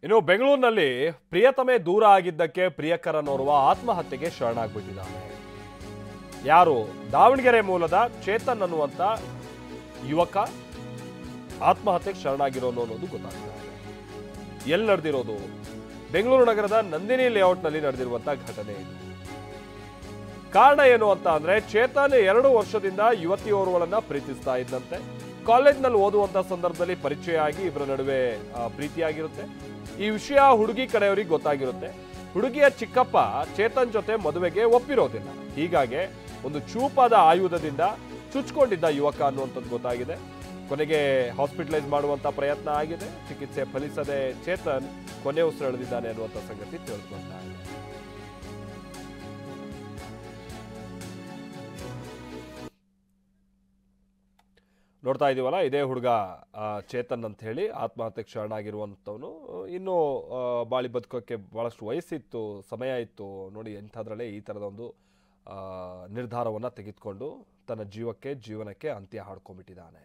ಇನ್ನು ಬೆಂಗಳೂರಿನಲ್ಲಿ ಪ್ರಿಯತಮೆ ದೂರ ಆಗಿದ್ದಕ್ಕೆ ಪ್ರಿಯಕರನೋರ್ವ ಆತ್ಮಹತ್ಯೆಗೆ ಶರಣಾಗ್ಬಿಟ್ಟಿದ್ದಾನೆ. ಯಾರು? ದಾವಣಗೆರೆ ಮೂಲದ ಚೇತನ್ ಅನ್ನುವಂತ ಯುವಕ ಆತ್ಮಹತ್ಯೆಗೆ ಶರಣಾಗಿರೋನು ಅನ್ನೋದು ಗೊತ್ತಾಗ್ತಾ ಇದೆ. ಎಲ್ಲಿ ನಡೆದಿರೋದು? ಬೆಂಗಳೂರು ನಗರದ ನಂದಿನಿ ಲೇಔಟ್ನಲ್ಲಿ ನಡೆದಿರುವಂತಹ ಘಟನೆ ಇದು. ಕಾರಣ ಏನು ಅಂತ ಅಂದ್ರೆ, ಚೇತನ್ 2 ವರ್ಷದಿಂದ ಯುವತಿಯೋರ್ವಳನ್ನ ಪ್ರೀತಿಸ್ತಾ ಇದ್ದಂತೆ. ಕಾಲೇಜ್ನಲ್ಲಿ ಓದುವಂತ ಸಂದರ್ಭದಲ್ಲಿ ಪರಿಚಯ ಆಗಿ ಇಬ್ಬರ ನಡುವೆ ಪ್ರೀತಿಯಾಗಿರುತ್ತೆ. ಈ ವಿಷಯ ಹುಡುಗಿ ಕಡೆಯವರಿಗೆ ಗೊತ್ತಾಗಿರುತ್ತೆ. ಹುಡುಗಿಯ ಚಿಕ್ಕಪ್ಪ ಚೇತನ್ ಜೊತೆ ಮದುವೆಗೆ ಒಪ್ಪಿರೋದಿಲ್ಲ. ಹೀಗಾಗಿ ಒಂದು ಚೂಪಾದ ಆಯುಧದಿಂದ ಚುಚ್ಕೊಂಡಿದ್ದ ಯುವಕ ಅನ್ನುವಂಥದ್ದು ಗೊತ್ತಾಗಿದೆ. ಕೊನೆಗೆ ಹಾಸ್ಪಿಟಲೈಸ್ ಮಾಡುವಂತ ಪ್ರಯತ್ನ ಆಗಿದೆ. ಚಿಕಿತ್ಸೆ ಫಲಿಸದೆ ಚೇತನ್ ಕೊನೆ ಉಸಿರೆಳೆದಿದ್ದಾನೆ ಅನ್ನುವಂಥ ಸಂಗತಿ ತಿಳಿದುಕೊಳ್ತಾ ಇದೆ. ನೋಡ್ತಾ ಇದೀವಲ್ಲ, ಇದೇ ಹುಡುಗ ಚೇತನ್ ಅಂತ ಹೇಳಿ ಆತ್ಮಹತ್ಯೆಗೆ ಶರಣಾಗಿರುವಂಥವನು. ಇನ್ನು ಬಾಳಿ ಬದುಕೋಕ್ಕೆ ಭಾಳಷ್ಟು ವಯಸ್ಸಿತ್ತು, ಸಮಯ ಇತ್ತು. ನೋಡಿ, ಎಂಥದ್ರಲ್ಲೇ ಈ ಥರದ ಒಂದು ನಿರ್ಧಾರವನ್ನು ತೆಗೆದುಕೊಂಡು ತನ್ನ ಜೀವನಕ್ಕೆ ಅಂತ್ಯ ಹಾಡ್ಕೊಂಡ್ಬಿಟ್ಟಿದ್ದಾನೆ.